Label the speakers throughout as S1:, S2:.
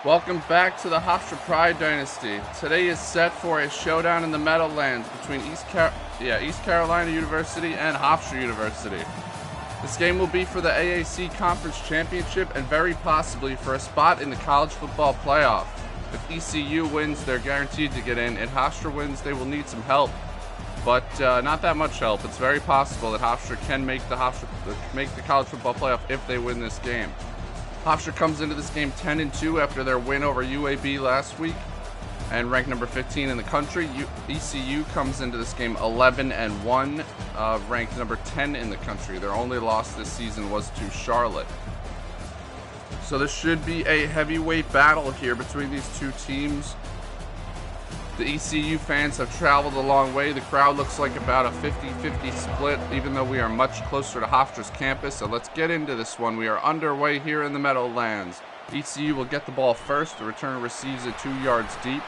S1: Welcome back to the Hofstra Pride Dynasty. Today is set for a showdown in the Meadowlands between East Carolina University and Hofstra University. This game will be for the AAC Conference Championship and very possibly for a spot in the college football playoff. If ECU wins, they're guaranteed to get in. If Hofstra wins, they will need some help, but not that much help. It's very possible that Hofstra can make the college football playoff if they win this game. Hofstra comes into this game 10-2 after their win over UAB last week and ranked number 15 in the country. ECU comes into this game 11-1, ranked number 10 in the country. Their only loss this season was to Charlotte. So this should be a heavyweight battle here between these two teams. The ECU fans have traveled a long way. The crowd looks like about a 50-50 split, even though we are much closer to Hofstra's campus. So let's get into this one. We are underway here in the Meadowlands. ECU will get the ball first. The returner receives it 2 yards deep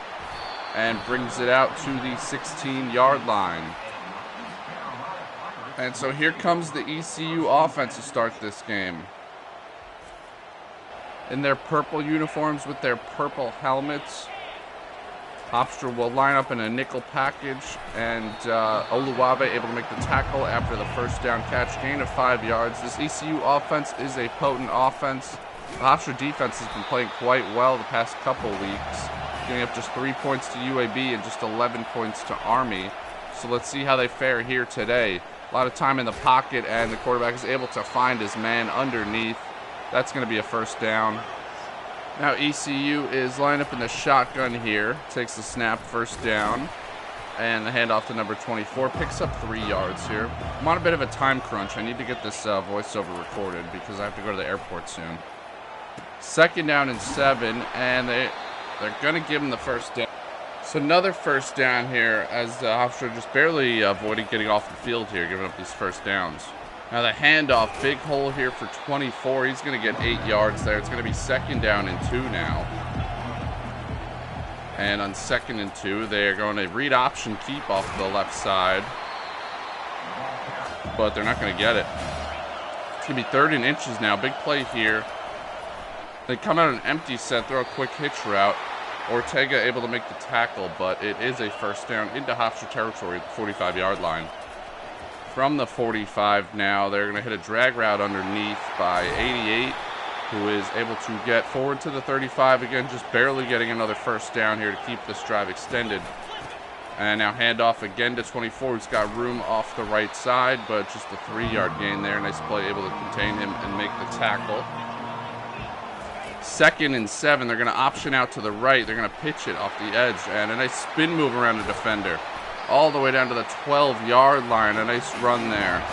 S1: and brings it out to the 16-yard line. And so here comes the ECU offense to start this game. In their purple uniforms with their purple helmets, Hofstra will line up in a nickel package, and Oluwabe able to make the tackle after the first down catch, gain of 5 yards. This ECU offense is a potent offense. The Hofstra defense has been playing quite well the past couple weeks, giving up just 3 points to UAB and just 11 points to Army. So let's see how they fare here today. A lot of time in the pocket, and the quarterback is able to find his man underneath. That's going to be a first down. Now ECU is lined up in the shotgun here. Takes the snap, first down. And the handoff to number 24. Picks up 3 yards here. I'm on a bit of a time crunch. I need to get this voiceover recorded because I have to go to the airport soon. 2nd down and 7. And they're going to give him the first down. So another first down here as Hofstra just barely avoided getting off the field here, giving up these first downs. Now the handoff, big hole here for 24. He's going to get 8 yards there. It's going to be 2nd down and 2 now. And on 2nd and 2, they're going to read option keep off the left side. But they're not going to get it. It's going to be 3rd and inches now. Big play here. They come out an empty set, throw a quick hitch route. Ortega able to make the tackle, but it is a first down into Hofstra territory at the 45-yard line. From the 45 now, they're going to hit a drag route underneath by 88, who is able to get forward to the 35. Again, just barely getting another first down here to keep this drive extended. And now handoff again to 24, who's got room off the right side, but just a 3-yard gain there. Nice play, able to contain him and make the tackle. 2nd and 7, they're going to option out to the right. They're going to pitch it off the edge, and a nice spin move around the defender. All the way down to the 12-yard line. A nice run there.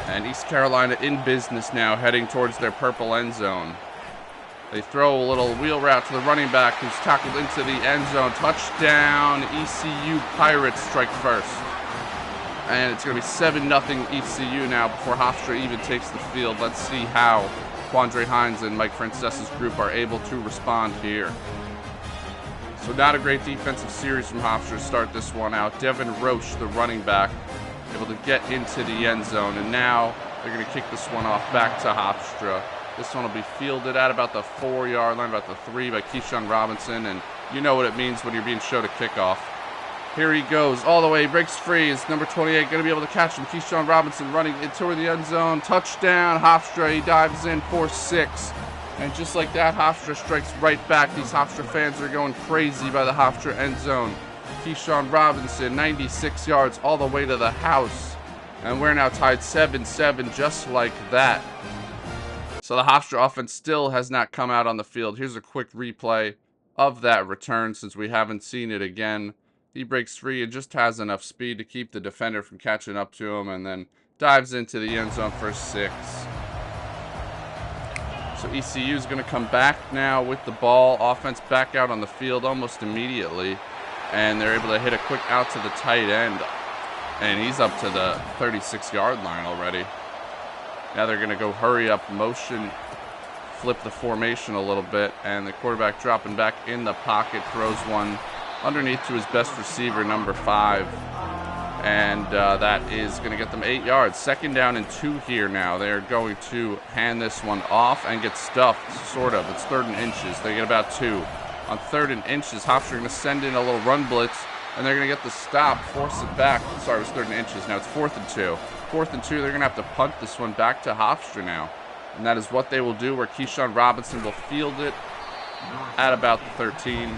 S1: And East Carolina in business now, heading towards their purple end zone. They throw a little wheel route to the running back, who's tackled into the end zone. Touchdown, ECU Pirates strike first. And it's going to be 7-0 ECU now before Hofstra even takes the field. Let's see how Quandre Hines and Mike Francesa's group are able to respond here. So not a great defensive series from Hofstra to start this one out. Devin Roche, the running back, able to get into the end zone. And now they're going to kick this one off back to Hofstra. This one will be fielded at about the 4-yard line, about the 3 by Keyshawn Robinson. And you know what it means when you're being showed a kickoff. Here he goes all the way, breaks free. Is number 28 going to be able to catch him? Keyshawn Robinson running into the end zone. Touchdown, Hofstra. He dives in for 6. And just like that, Hofstra strikes right back. These Hofstra fans are going crazy by the Hofstra end zone. Keyshawn Robinson, 96 yards all the way to the house. And we're now tied 7-7 just like that. So the Hofstra offense still has not come out on the field. Here's a quick replay of that return since we haven't seen it again. He breaks free and just has enough speed to keep the defender from catching up to him, and then dives into the end zone for 6. So ECU is going to come back now with the ball. Offense back out on the field almost immediately. And they're able to hit a quick out to the tight end. And he's up to the 36-yard line already. Now they're going to go hurry up motion, flip the formation a little bit. And the quarterback dropping back in the pocket, throws one underneath to his best receiver, number 5. And that is going to get them 8 yards. 2nd down and 2 here now. They're going to hand this one off and get stuffed, sort of. It's 3rd and inches. They get about 2. On 3rd and inches, Hofstra going to send in a little run blitz, and they're going to get the stop, force it back. Sorry, it was 3rd and inches. Now it's 4th and 2. 4th and 2, they're going to have to punt this one back to Hofstra now. And that is what they will do, where Keyshawn Robinson will field it at about the 13.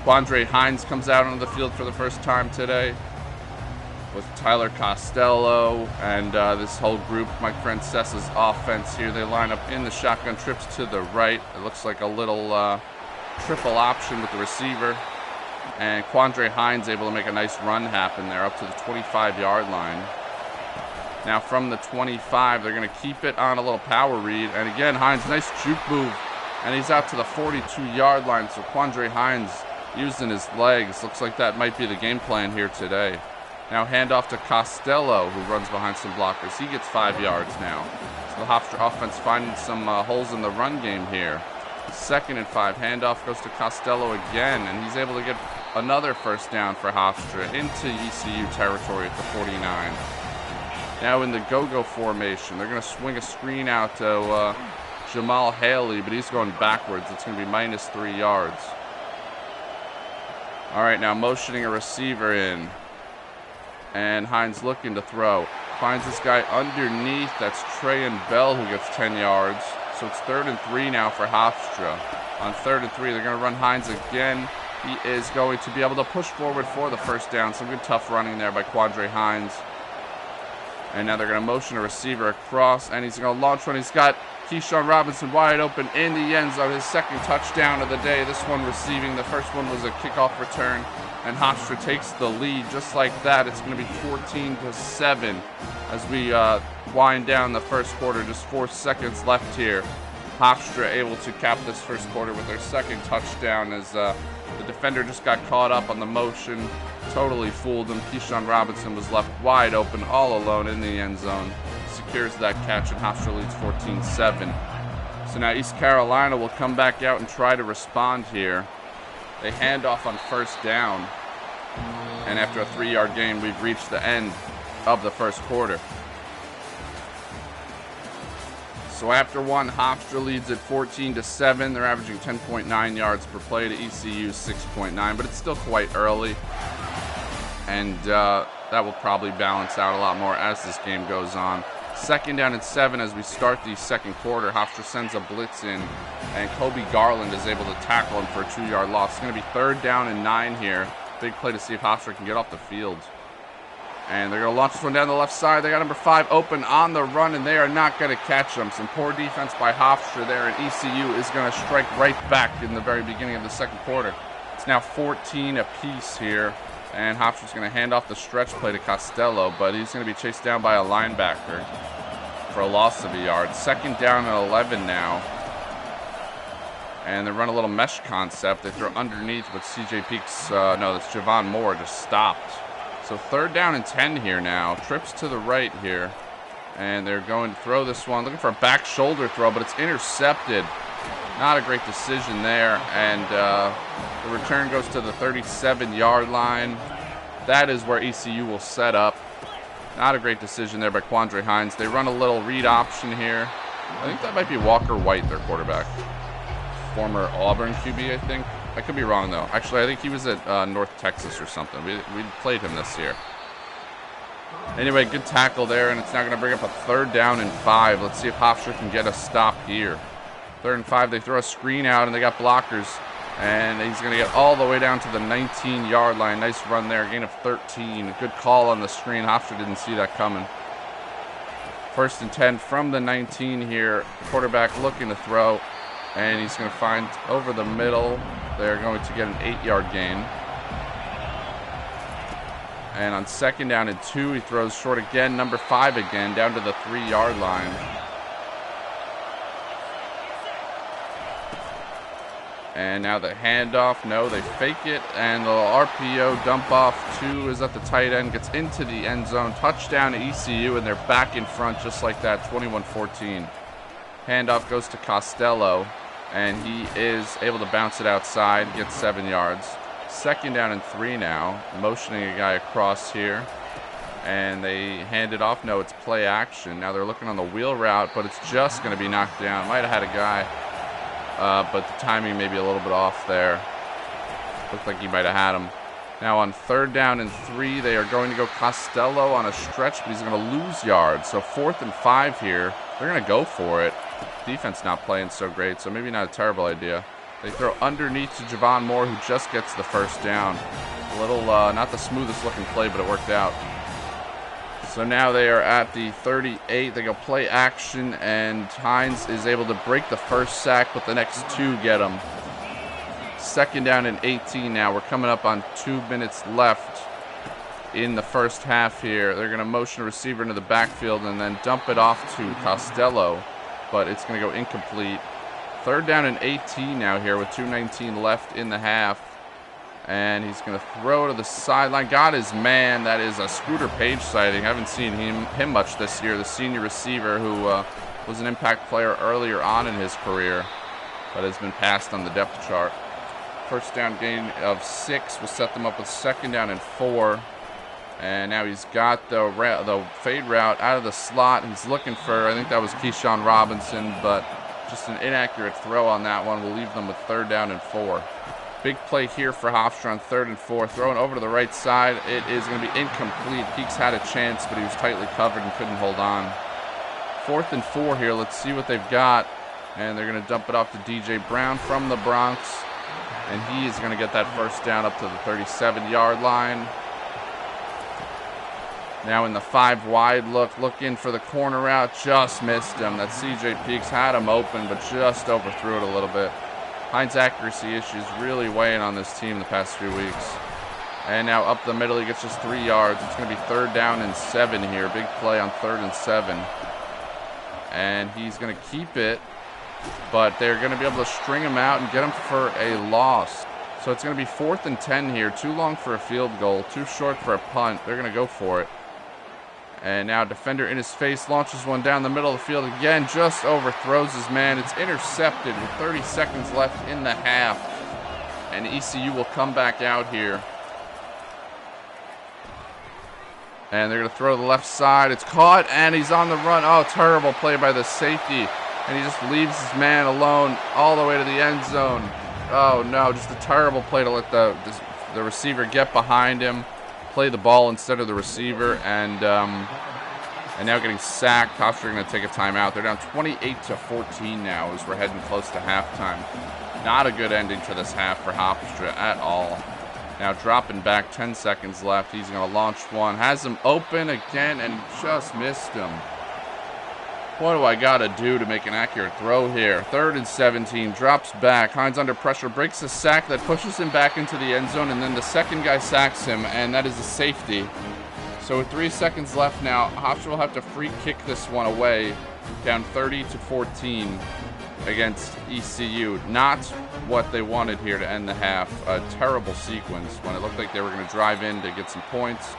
S1: Quandre Hines comes out onto the field for the first time today with Tyler Costello and this whole group. Mike Francesa's offense here. They line up in the shotgun, trips to the right. It looks like a little triple option with the receiver. And Quandre Hines able to make a nice run happen there up to the 25-yard line. Now from the 25, they're going to keep it on a little power read. And again, Hines, nice juke move. And he's out to the 42-yard line. So Quandre Hines using his legs. Looks like that might be the game plan here today. Now handoff to Costello, who runs behind some blockers. He gets 5 yards now. So the Hofstra offense finding some holes in the run game here. 2nd and 5. Handoff goes to Costello again, and he's able to get another first down for Hofstra into ECU territory at the 49. Now in the go-go formation, they're going to swing a screen out to Jamal Haley, but he's going backwards. It's going to be -3 yards. All right, now motioning a receiver in. And Hines looking to throw. Finds this guy underneath. That's Trayan Bell, who gets 10 yards. So it's 3rd and 3 now for Hofstra. On 3rd and 3, they're going to run Hines again. He is going to be able to push forward for the first down. Some good tough running there by Quandre Hines. And now they're going to motion a receiver across, and he's going to launch one. He's got Keyshawn Robinson wide open in the end zone. His 2nd touchdown of the day. This one receiving. The first one was a kickoff return, and Hofstra takes the lead just like that. It's going to be 14-7 as we wind down the first quarter. Just 4 seconds left here. Hofstra able to cap this first quarter with their 2nd touchdown as the defender just got caught up on the motion. Totally fooled him. Keyshawn Robinson was left wide open all alone in the end zone. Secures that catch, and Hofstra leads 14-7. So now East Carolina will come back out and try to respond here. They hand off on 1st down. And after a 3-yard gain, we've reached the end of the first quarter. So after one, Hofstra leads at 14-7. They're averaging 10.9 yards per play to ECU's 6.9, but it's still quite early. And that will probably balance out a lot more as this game goes on. 2nd down and 7 as we start the second quarter. Hofstra sends a blitz in, and Kobe Garland is able to tackle him for a 2-yard loss. It's going to be 3rd down and 9 here. Big play to see if Hofstra can get off the field. And they're going to launch this one down the left side. They got number 5 open on the run, and they are not going to catch him. Some poor defense by Hofstra there, and ECU is going to strike right back in the very beginning of the second quarter. It's now 14 apiece here, and Hofstra's going to hand off the stretch play to Costello, but he's going to be chased down by a linebacker for a loss of a yard. 2nd down and 11 now. And they run a little mesh concept. They throw underneath, but CJ Peaks, no, that's Javon Moore, just stopped. So 3rd down and 10 here now. Trips to the right here. And they're going to throw this one. Looking for a back shoulder throw, but it's intercepted. Not a great decision there. And the return goes to the 37-yard line. That is where ECU will set up. Not a great decision there by Quandre Hines. They run a little read option here. I think that might be Walker White, their quarterback. Former Auburn QB, I think. I could be wrong, though. Actually, I think he was at North Texas or something. We played him this year. Anyway, good tackle there, and it's now going to bring up a 3rd down and 5. Let's see if Hofstra can get a stop here. 3rd and 5, they throw a screen out, and they got blockers. And he's going to get all the way down to the 19-yard line. Nice run there, gain of 13. Good call on the screen. Hofstra didn't see that coming. 1st and 10 from the 19 here. Quarterback looking to throw, and he's going to find over the middle. They're going to get an 8-yard gain. And on 2nd down and 2, he throws short again, number 5 again, down to the 3-yard line. And now the handoff, no, they fake it, and the RPO dump off 2 is at the tight end, gets into the end zone, touchdown to ECU, and they're back in front just like that, 21-14. Handoff goes to Costello, and he is able to bounce it outside, gets 7 yards. 2nd down and 3 now. Motioning a guy across here. And they hand it off. No, it's play action. Now they're looking on the wheel route, but it's just going to be knocked down. Might have had a guy, but the timing may be a little bit off there. Looked like he might have had him. Now on 3rd down and 3, they are going to go Costello on a stretch, but he's going to lose yards. So 4th and 5 here. They're going to go for it. Defense not playing so great, so maybe not a terrible idea. They throw underneath to Javon Moore, who just gets the 1st down. A little, not the smoothest looking play, but it worked out. So now they are at the 38. They go play action, and Hines is able to break the 1st sack, but the next 2 get him. 2nd down and 18 now. We're coming up on 2 minutes left in the 1st half here. They're going to motion a receiver into the backfield and then dump it off to Costello, but it's going to go incomplete. 3rd down and 18 now here with 2:19 left in the half. And he's going to throw to the sideline. Got his man. That is a Scooter Page sighting. I haven't seen him much this year. The senior receiver who was an impact player earlier on in his career, but has been passed on the depth chart. 1st down gain of 6 will set them up with 2nd down and 4. And now he's got the fade route out of the slot. He's looking for, I think that was Keyshawn Robinson, but just an inaccurate throw on that one. Will leave them with 3rd down and 4. Big play here for Hofstra on 3rd and 4. Throwing over to the right side. It is going to be incomplete. Peaks had a chance, but he was tightly covered and couldn't hold on. 4th and 4 here. Let's see what they've got. And they're going to dump it off to DJ Brown from the Bronx. And he is going to get that 1st down up to the 37-yard line. Now in the 5 wide look. Looking for the corner route. Just missed him. That CJ Peaks had him open, but just overthrew it a little bit. Hines' accuracy issues really weighing on this team the past few weeks. And now up the middle, he gets just 3 yards. It's going to be 3rd down and 7 here. Big play on 3rd and 7. And he's going to keep it, but they're going to be able to string him out and get him for a loss. So it's going to be 4th and 10 here. Too long for a field goal, too short for a punt. They're going to go for it. And now defender in his face, launches one down the middle of the field again, just overthrows his man. It's intercepted with 30 seconds left in the half. And ECU will come back out here. And they're going to throw to the left side. It's caught, and he's on the run. Oh, terrible play by the safety. And he just leaves his man alone all the way to the end zone. Oh, no, just a terrible play to let the receiver get behind him, play the ball instead of the receiver, and now getting sacked. Hofstra going to take a timeout. They're down 28-14 now as we're heading close to halftime. Not a good ending to this half for Hofstra at all. Now dropping back, 10 seconds left. He's going to launch one. Has him open again and just missed him. What do I got to do to make an accurate throw here? 3rd and 17. Drops back. Hines under pressure. Breaks a sack that pushes him back into the end zone. And then the second guy sacks him. And that is a safety. So with 3 seconds left now, Hofstra will have to free kick this one away. Down 30-14 against ECU. Not what they wanted here to end the half. A terrible sequence when it looked like they were going to drive in to get some points.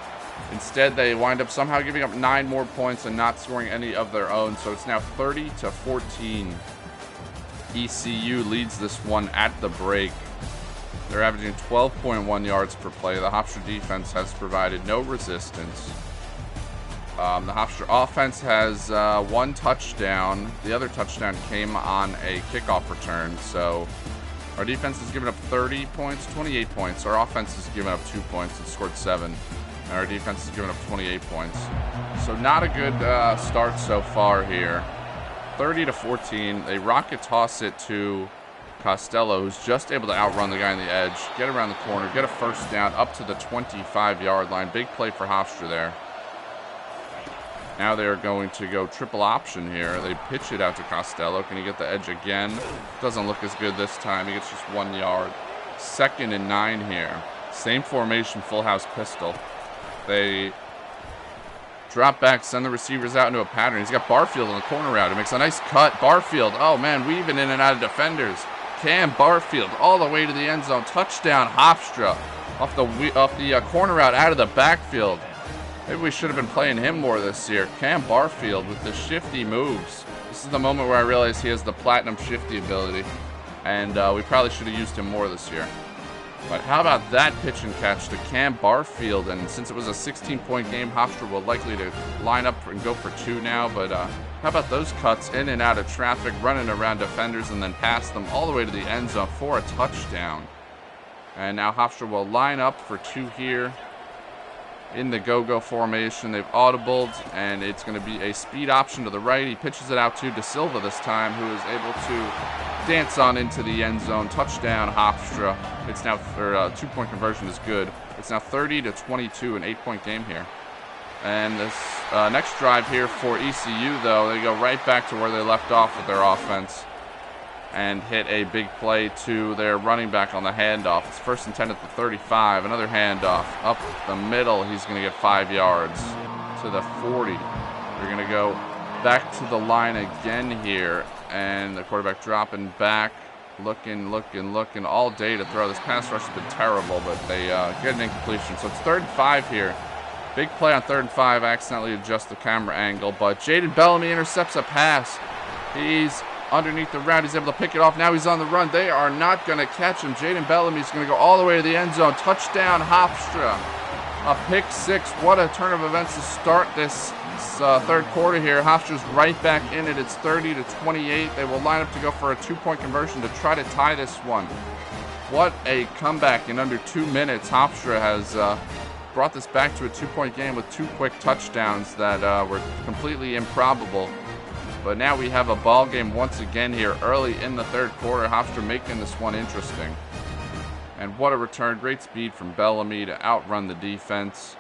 S1: Instead, they wind up somehow giving up 9 more points and not scoring any of their own. So it's now 30-14. ECU leads this one at the break. They're averaging 12.1 yards per play. The Hofstra defense has provided no resistance. The Hofstra offense has 1 touchdown. The other touchdown came on a kickoff return. So our defense has given up 30 points, 28 points. Our offense has given up 2 points and scored 7. And our defense has given up 28 points. So not a good start so far here. 30-14. They rocket toss it to Costello, who's just able to outrun the guy on the edge, get around the corner, get a 1st down up to the 25-yard line. Big play for Hofstra there. Now they're going to go triple option here. They pitch it out to Costello. Can he get the edge again? Doesn't look as good this time. He gets just 1 yard. 2nd and 9 here. Same formation, full house pistol. They drop back, send the receivers out into a pattern. He's got Barfield on the corner route. He makes a nice cut. Barfield, oh man, weaving in and out of defenders. Cam Barfield all the way to the end zone. Touchdown Hofstra off the corner route out of the backfield. Maybe we should have been playing him more this year. Cam Barfield with the shifty moves. This is the moment where I realized he has the platinum shifty ability. And we probably should have used him more this year. But how about that pitch and catch to Cam Barfield? And since it was a 16-point game, Hofstra will likely to line up and go for 2 now. But how about those cuts in and out of traffic, running around defenders, and then pass them all the way to the end zone for a touchdown. And now Hofstra will line up for 2 here in the go-go formation. They've audibled, and it's going to be a speed option to the right. He pitches it out to De Silva this time, who is able to dance on into the end zone. Touchdown, Hofstra. It's now, 2-point conversion is good. It's now 30-22, an 8-point game here. And this next drive here for ECU, though, they go right back to where they left off with their offense and hit a big play to their running back on the handoff. It's 1st and 10 at the 35. Another handoff up the middle. He's going to get 5 yards to the 40. They're going to go back to the line again here. And the quarterback dropping back, looking all day to throw. This pass rush has been terrible, but they get an incompletion. So it's 3rd and 5 here. Big play on 3rd and 5. Accidentally adjust the camera angle, but Jaden Bellamy intercepts a pass. He's underneath the route. He's able to pick it off. Now he's on the run. They are not going to catch him. Jaden Bellamy's going to go all the way to the end zone. Touchdown, Hofstra. A pick 6. What a turn of events to start this 3rd quarter here. Hofstra's right back in it. It's 30-28. They will line up to go for a 2-point conversion to try to tie this one. What a comeback in under 2 minutes. Hofstra has brought this back to a 2-point game with 2 quick touchdowns that were completely improbable. But now we have a ball game once again here early in the 3rd quarter. Hofstra making this one interesting. And what a return. Great speed from Bellamy to outrun the defense.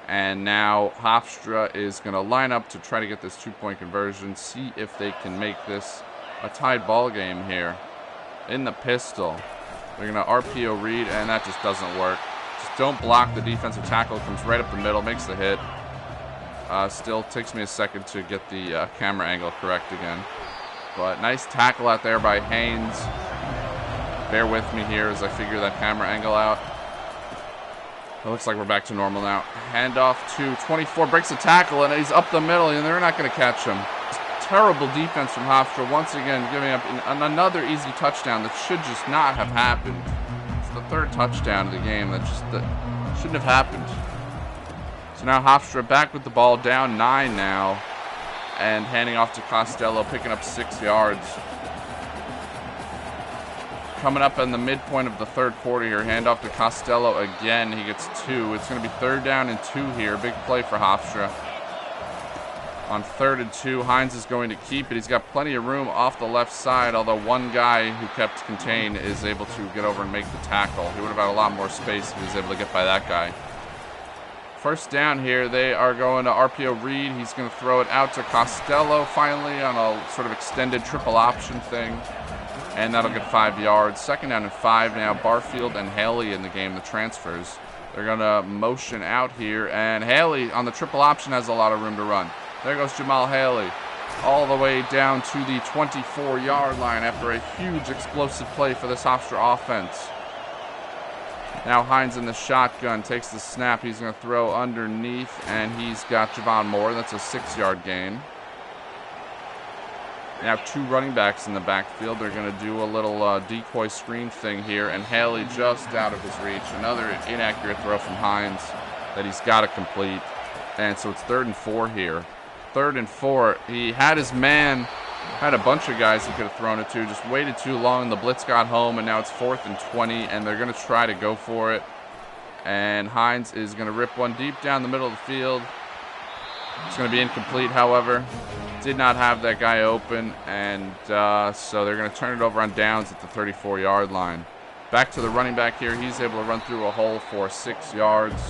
S1: And now Hofstra is going to line up to try to get this 2-point conversion. See if they can make this a tied ball game here. In the pistol. They're going to RPO read, and that just doesn't work. Just don't block the defensive tackle. Comes right up the middle, makes the hit. Still takes me a second to get the camera angle correct again. But nice tackle out there by Haynes. Bear with me here as I figure that camera angle out. It looks like we're back to normal now. Handoff to 24, breaks the tackle, and he's up the middle, and they're not going to catch him. Terrible defense from Hofstra, once again giving up another easy touchdown that should just not have happened. It's the 3rd touchdown of the game that shouldn't have happened. So now Hofstra back with the ball, down 9 now, and handing off to Costello, picking up 6 yards. Coming up in the midpoint of the 3rd quarter here, handoff to Costello again. He gets 2. It's going to be 3rd down and 2 here. Big play for Hofstra. On 3rd and 2, Hines is going to keep it. He's got plenty of room off the left side, although one guy who kept contained is able to get over and make the tackle. He would have had a lot more space if he was able to get by that guy. 1st down here, they are going to RPO read. He's going to throw it out to Costello finally on a sort of extended triple option thing. And that'll get 5 yards. 2nd down and 5 now. Barfield and Haley in the game, the transfers. They're going to motion out here. And Haley on the triple option has a lot of room to run. There goes Jamal Haley. All the way down to the 24-yard line after a huge explosive play for this Hofstra offense. Now Hines in the shotgun, takes the snap. He's going to throw underneath, and he's got Javon Moore. That's a 6-yard gain. Now 2 running backs in the backfield. They're going to do a little decoy screen thing here, and Haley just out of his reach. Another inaccurate throw from Hines that he's got to complete. And so it's 3rd and 4 here. 3rd and 4. He had his man, had a bunch of guys he could have thrown it to, just waited too long. The blitz got home, and now it's 4th and 20, and they're going to try to go for it. And Hines is going to rip one deep down the middle of the field. It's going to be incomplete, however. Did not have that guy open, and so they're going to turn it over on downs at the 34-yard line. Back to the running back here. He's able to run through a hole for 6 yards.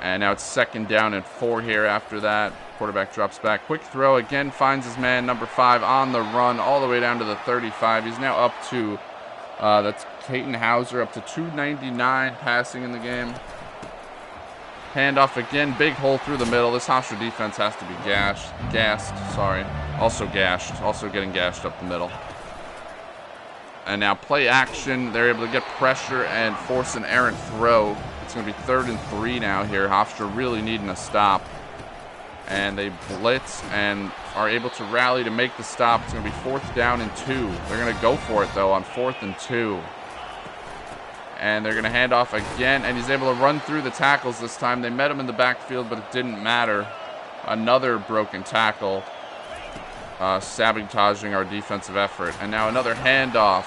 S1: And now it's 2nd down and 4 here after that. Quarterback drops back. Quick throw. Again finds his man, number 5, on the run all the way down to the 35. He's now up to, that's Caton Hauser, up to 299 passing in the game. Handoff again, big hole through the middle. This Hofstra defense has to be also getting gashed up the middle. And now play action. They're able to get pressure and force an errant throw. It's going to be 3rd and 3 now here. Hofstra really needing a stop. And they blitz and are able to rally to make the stop. It's going to be 4th down and 2. They're going to go for it, though, on 4th and 2. And they're going to hand off again, and he's able to run through the tackles this time. They met him in the backfield, but it didn't matter. Another broken tackle, sabotaging our defensive effort. And now another handoff,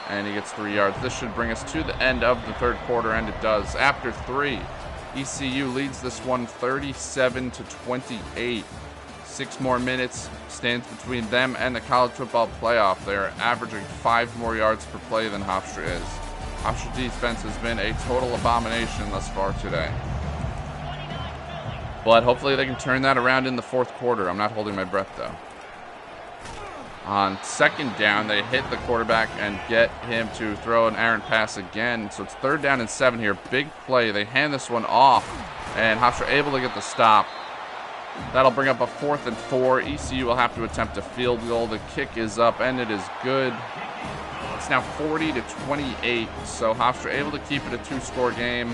S1: and he gets 3 yards. This should bring us to the end of the third quarter, and it does. After 3, ECU leads this one 37-28. 6 more minutes stands between them and the college football playoff. They are averaging 5 more yards per play than Hofstra is. Hofstra defense has been a total abomination thus far today. But hopefully they can turn that around in the fourth quarter. I'm not holding my breath, though. On second down, they hit the quarterback and get him to throw an errant pass again. So it's 3rd down and 7 here. Big play. They hand this one off, and Hofstra able to get the stop. That'll bring up a 4th and 4. ECU will have to attempt a field goal. The kick is up, and it is good. It's now 40-28, so Hofstra able to keep it a 2-score game.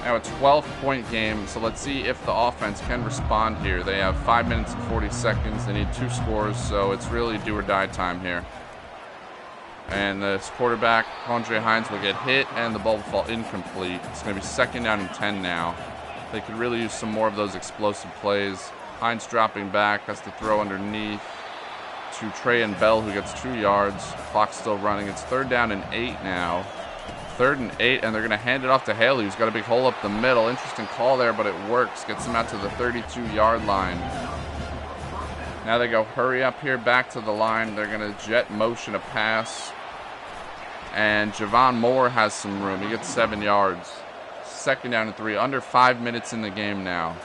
S1: Now a 12-point game, so let's see if the offense can respond here. They have 5 minutes and 40 seconds. They need 2 scores, so it's really do or die time here. And this quarterback, Andre Hines, will get hit, and the ball will fall incomplete. It's going to be 2nd down and 10 now. They could really use some more of those explosive plays. Hines dropping back, has to throw underneath to Trey and Bell, who gets 2 yards. Clock's still running. It's 3rd down and 8 now. 3rd and 8, and they're going to hand it off to Haley, who's got a big hole up the middle. Interesting call there, but it works. Gets them out to the 32-yard line. Now they go hurry up here back to the line. They're going to jet motion a pass. And Javon Moore has some room. He gets 7 yards. 2nd down and 3. Under 5 minutes in the game now.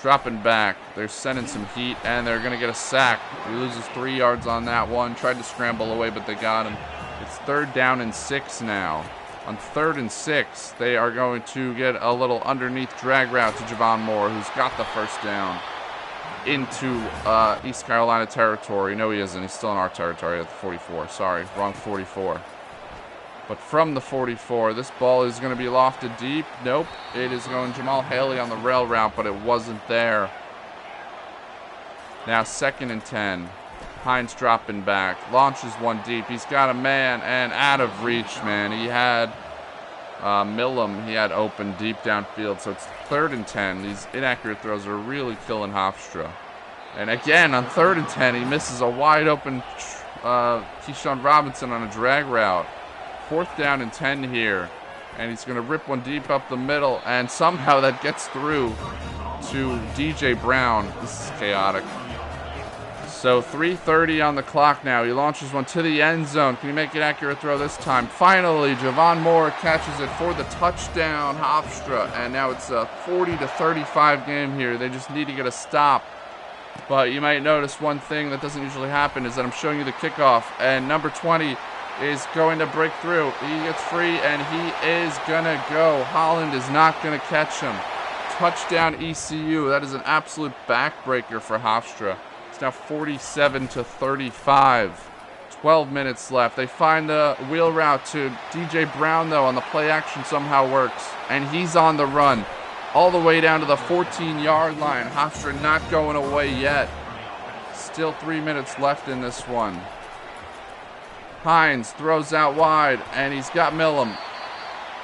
S1: Dropping back. They're sending some heat, and they're going to get a sack. He loses 3 yards on that one. Tried to scramble away, but they got him. It's 3rd down and 6 now. On 3rd and 6, they are going to get a little underneath drag route to Javon Moore, who's got the 1st down into East Carolina territory. No, he isn't. He's still in our territory at the 44. Sorry, wrong 44. But from the 44, this ball is going to be lofted deep. Nope. It is going Jamal Haley on the rail route, but it wasn't there. Now 2nd and 10. Hines dropping back. Launches one deep. He's got a man, and out of reach, man. He had Millum. He had open deep downfield. So it's 3rd and 10. These inaccurate throws are really killing Hofstra. And again, on 3rd and 10, he misses a wide open Keyshawn Robinson on a drag route. 4th down and 10 here, and he's going to rip one deep up the middle, and somehow that gets through to DJ Brown. This is chaotic. So 3:30 on the clock now. He launches one to the end zone. Can he make an accurate throw this time? Finally, Javon Moore catches it for the touchdown, Hofstra, and now it's a 40-35 game here. They just need to get a stop. But you might notice one thing that doesn't usually happen is that I'm showing you the kickoff, and number 20 is going to break through. He gets free, and he is going to go. Holland is not going to catch him. Touchdown ECU. That is an absolute backbreaker for Hofstra. It's now 47-35. 12 minutes left. They find the wheel route to DJ Brown, though, on the play action somehow works. And he's on the run all the way down to the 14-yard line. Hofstra not going away yet. Still 3 minutes left in this one. Hines throws out wide, and he's got Millum.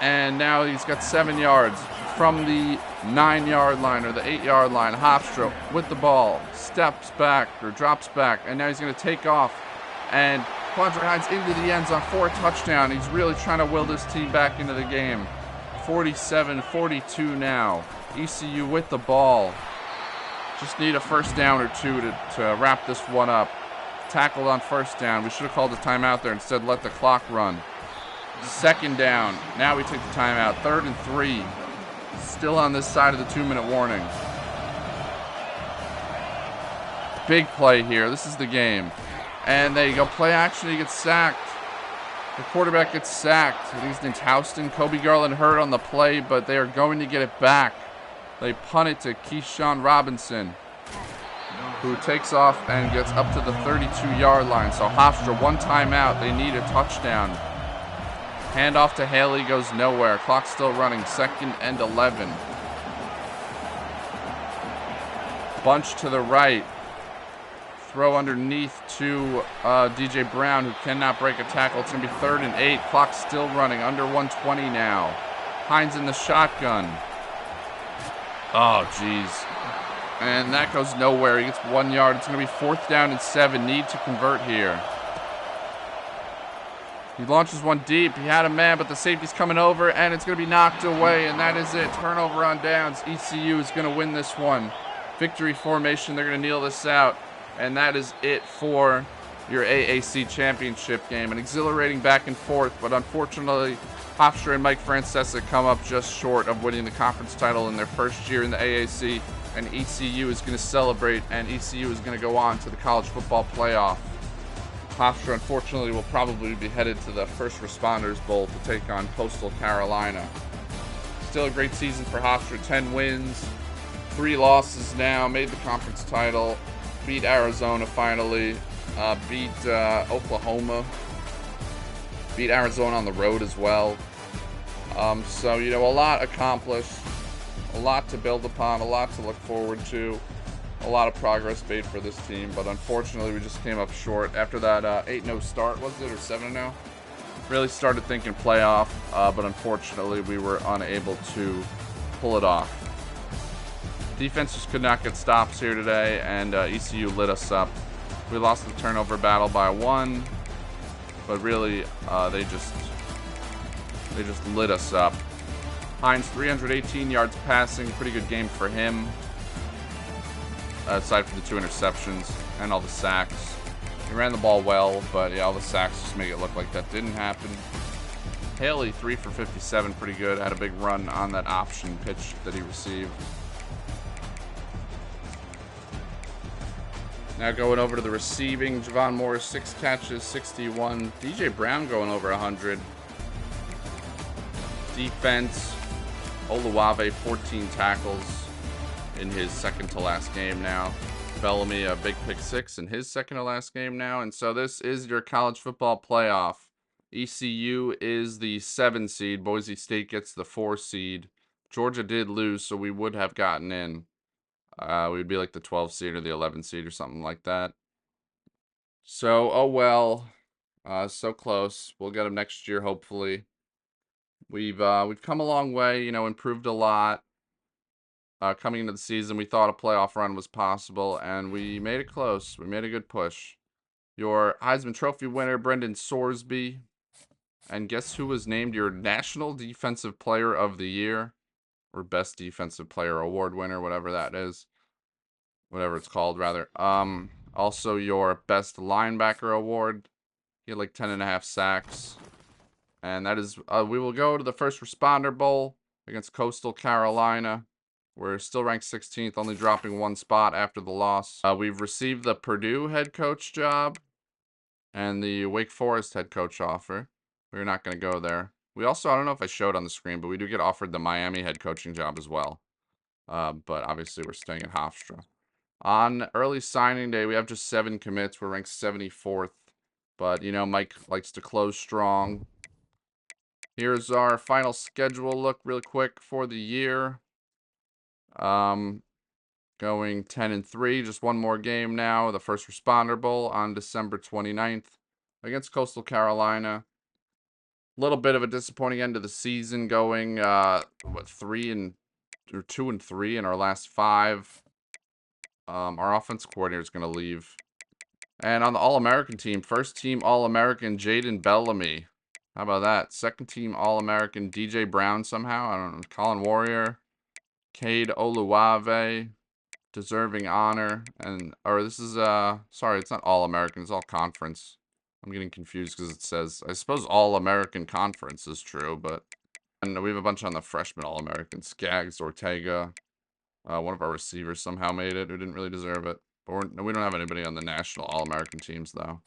S1: And now he's got 7 yards from the 9-yard line or the 8-yard line. Hofstra with the ball, steps back or drops back, and now he's going to take off. And Quandre Hines into the end zone for a touchdown. He's really trying to will this team back into the game. 47-42 now. ECU with the ball. Just need a 1st down or 2 to wrap this one up. Tackled on 1st down. We should have called the timeout there. Instead, let the clock run. 2nd down. Now we take the timeout. 3rd and 3. Still on this side of the 2-minute warning. Big play here. This is the game. And there you go. Play action. He gets sacked. The quarterback gets sacked. I think his name's Houston. Kobe Garland hurt on the play, but they are going to get it back. They punt it to Keyshawn Robinson, who takes off and gets up to the 32-yard line. So Hofstra, 1 timeout. They need a touchdown. Handoff to Haley goes nowhere. Clock still running. 2nd and 11. Bunch to the right. Throw underneath to DJ Brown, who cannot break a tackle. It's going to be 3rd and 8. Clock still running. Under 120 now. Hines in the shotgun. Oh, jeez. And that goes nowhere. He gets 1 yard. It's going to be 4th down and 7. Need to convert here. He launches one deep. He had a man, but the safety's coming over, and it's going to be knocked away, and that is it. Turnover on downs. ECU is going to win this one. Victory formation. They're going to kneel this out, and that is it for your AAC Championship game. An exhilarating back and forth, but unfortunately, Hofstra and Mike Francesa come up just short of winning the conference title in their first year in the AAC, and ECU is going to celebrate, and ECU is going to go on to the college football playoff. Hofstra, unfortunately, will probably be headed to the First Responders Bowl to take on Coastal Carolina. Still a great season for Hofstra. 10 wins, 3 losses now. Made the conference title. Beat Arizona finally. Beat Oklahoma. Beat Arizona on the road as well. So, you know, a lot accomplished. A lot to build upon. A lot to look forward to. A lot of progress made for this team, but unfortunately we just came up short after that 8-0 start, was it, or 7-0? Really started thinking playoff, but unfortunately we were unable to pull it off. Defense just could not get stops here today, and ECU lit us up. We lost the turnover battle by 1, but really they just lit us up. Hines, 318 yards passing, pretty good game for him. Aside from the 2 interceptions and all the sacks. He ran the ball well, but yeah, all the sacks just make it look like that didn't happen. Haley, 3 for 57, pretty good. Had a big run on that option pitch that he received. Now going over to the receiving, Javon Morris, 6 catches, 61. DJ Brown going over 100. Defense, Oluwave, 14 tackles in his second to last game now. Bellamy, a big pick 6 in his second to last game now. And so this is your college football playoff. ECU is the 7 seed. Boise State gets the 4 seed. Georgia did lose, so we would have gotten in. We would be like the 12 seed or the 11 seed or something like that. So, oh well. So close. We'll get them next year, hopefully. We've come a long way, you know, improved a lot. Coming into the season, we thought a playoff run was possible, and we made it close. We made a good push. Your Heisman Trophy winner, Brendan Sorsby. And guess who was named your National Defensive Player of the Year? Or Best Defensive Player Award winner, whatever that is. Whatever it's called, rather. Also, your Best Linebacker Award. He had like 10.5 sacks. And that is, we will go to the First Responder Bowl against Coastal Carolina. We're still ranked 16th, only dropping 1 spot after the loss. We've received the Purdue head coach job and the Wake Forest head coach offer. We're not going to go there. We also, I don't know if I showed on the screen, but we do get offered the Miami head coaching job as well. But obviously we're staying at Hofstra. On early signing day, we have just 7 commits. We're ranked 74th. But, you know, Mike likes to close strong. Here's our final schedule look real quick for the year. Going 10-3, just 1 more game now. The First Responder Bowl on December 29th against Coastal Carolina. A little bit of a disappointing end of the season, going 2-3 in our last 5. Our offense coordinator is going to leave. And on the All-American team, first team All-American Jaden Bellamy. How about that? Second team All-American DJ Brown somehow. I don't know. Colin Warrior. Cade Oluwave. Deserving honor. Or this is, sorry, it's not All-American. It's All-Conference. I'm getting confused because it says, I suppose All-American Conference is true, but. And we have a bunch on the freshman All-American. Skaggs, Ortega. One of our receivers somehow made it, who didn't really deserve it. But we don't have anybody on the national All-American teams, though.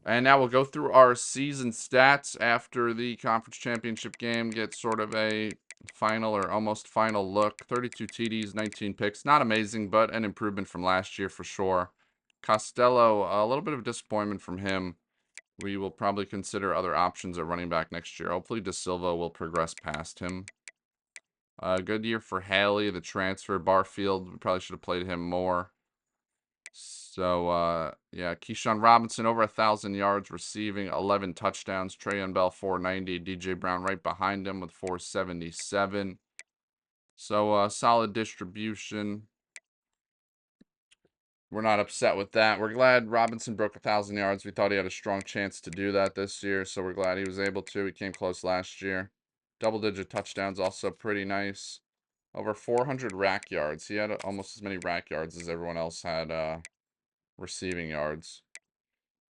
S1: And now we'll go through our season stats after the conference championship game. Get sort of a final or almost final look. 32 TDs, 19 picks. Not amazing, but an improvement from last year for sure. Costello, a little bit of disappointment from him. We will probably consider other options at running back next year. Hopefully De Silva will progress past him. Good year for Haley, the transfer. Barfield, we probably should have played him more. So, yeah, Keyshawn Robinson over 1,000 yards receiving, 11 touchdowns. Trayon Bell 490. DJ Brown right behind him with 477. So, solid distribution. We're not upset with that. We're glad Robinson broke 1,000 yards. We thought he had a strong chance to do that this year, so we're glad he was able to. He came close last year. Double-digit touchdowns, also pretty nice. Over 400 rack yards. He had almost as many rack yards as everyone else had receiving yards.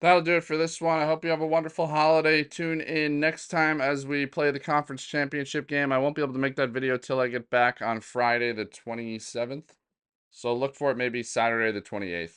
S1: That'll do it for this one. I hope you have a wonderful holiday. Tune in next time as we play the conference championship game. I won't be able to make that video till I get back on Friday the 27th. So look for it maybe Saturday the 28th.